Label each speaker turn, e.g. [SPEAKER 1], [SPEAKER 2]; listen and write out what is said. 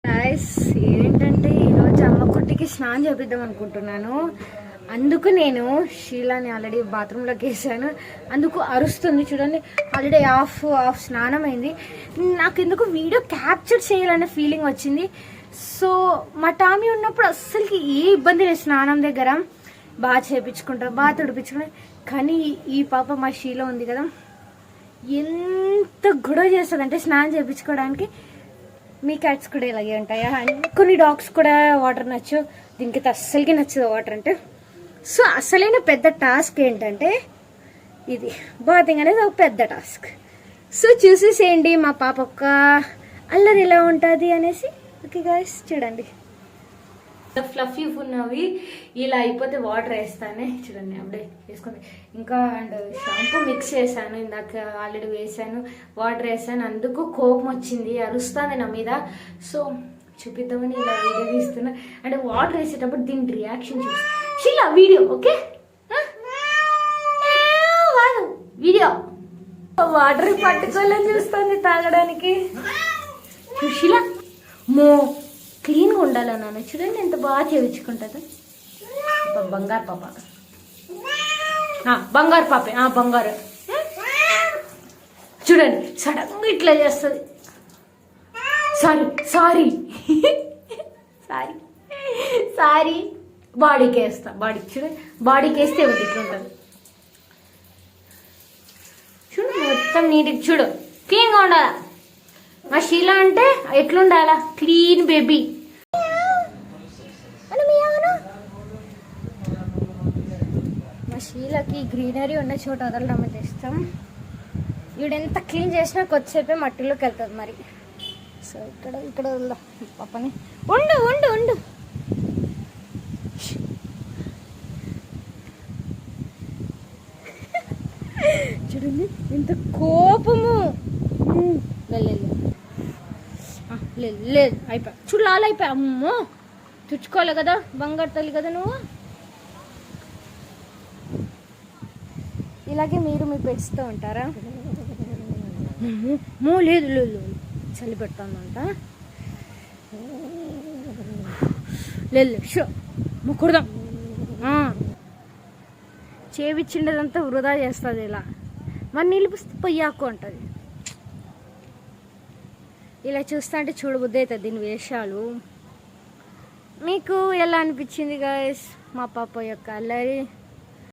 [SPEAKER 1] Guys ఏంటంటే ఈరోజు అమ్మ కుట్టికి స్నానం చేపిద్దాం అనుకుంటున్నాను. అందుకు నేను షీలాని ఆల్రెడీ బాత్రూంలోకి వేసాను. అందుకు అరుస్తుంది చూడండి. ఆల్రెడీ హాఫ్ స్నానం అయింది. నాకు ఎందుకు వీడియో క్యాప్చర్ చేయాలనే ఫీలింగ్ వచ్చింది. సో మా టామీ ఉన్నప్పుడు అస్సలకి ఏ ఇబ్బంది లేదు. స్నానం దగ్గర బాగా చేయించుకుంటాం, బాగా తుడిపించుకుంటాం. కానీ ఈ పాప మా షీలా ఉంది కదా, ఎంత గొడవ చేస్తుంది అంటే స్నానం చేయించుకోవడానికి. మీ క్యాట్స్ కూడా ఇలాగే ఉంటాయా? కొన్ని డాగ్స్ కూడా వాటర్ నచ్చు, దీనికి అస్సలకి నచ్చదు వాటర్ అంటే. సో అసలైన పెద్ద టాస్క్ ఏంటంటే ఇది, బాతింగ్ అనేది ఒక పెద్ద టాస్క్. సో చూసేసేయండి మా పాప ఒక్క అల్లరి ఎలా ఉంటుంది అనేసి. ఓకే గాయ్స్, చూడండి. ఫ్లఫీ ఉన్నవి ఇలా అయిపోతే వాటర్ వేస్తానే చూడండి. అప్పుడే వేసుకుంది. ఇంకా అండ్ షాంపూ మిక్స్ చేశాను, ఇందాక ఆల్రెడీ వేసాను, వాటర్ వేసాను. అందుకు కోపం వచ్చింది, అరుస్తుంది నా మీద. సో చూపిద్దామని ఇలా వీడియో తీస్తున్నా. అంటే వాటర్ వేసేటప్పుడు దీని రియాక్షన్ చూసి Sheela video. Okay, video. Water పట్టుకోలేని చూస్తుంది తాగడానికి. షీలా మో క్లీన్గా ఉండాలన్నాను. చూడండి ఎంత బాగా చేయించుకుంటుంది. బంగారు పాప, బంగారు పాపే, బంగారు. చూడండి సడన్గా ఇట్లా చేస్తుంది. సారీ సారీ సారీ సారీ బాడీకి వేస్తా. బాడీకి చూడండి, బాడీకి వేస్తే ఇవ్వదు ఇట్లా ఉంటుంది. చూడు మొత్తం నీట్గా, చూడు క్లీన్గా ఉండాలా. మా షీలా అంటే ఎట్లుండాలా, క్లీన్ బేబీ. మా షీలాకి గ్రీనరీ ఉన్న చోట వదలడం అంటే ఇష్టం. ఈవిడెంత క్లీన్ చేసినా కొద్దిసేపే మట్టిలోకి వెళ్తుంది మరి. సో ఇక్కడ వదలదాం పాపని. ఉండు ఉండు ఉండు. చూడండి ఎంత కోపము. లేదు అయిపోయా. చూడు లాల్ అయిపోయా. అమ్మో తుడుచుకోవాలి కదా, బంగారు తల్లి కదా నువ్వు. ఇలాగే మీరు మీ పెట్స్తో ఉంటారా? లేదు లేదు చలి పెడుతుందంట. లేదు షో ముక్కుడదాం. చేవిచ్చిండదంతా వృధా చేస్తుంది. ఇలా మరి నిలిపిస్తే పొయ్యాకు అంటుంది. ఇలా చూస్తా అంటే చూడబుద్ధి అవుతుంది దీని వేషాలు. మీకు ఎలా అనిపించింది గాయస్ మా పాప యొక్క అల్లరి?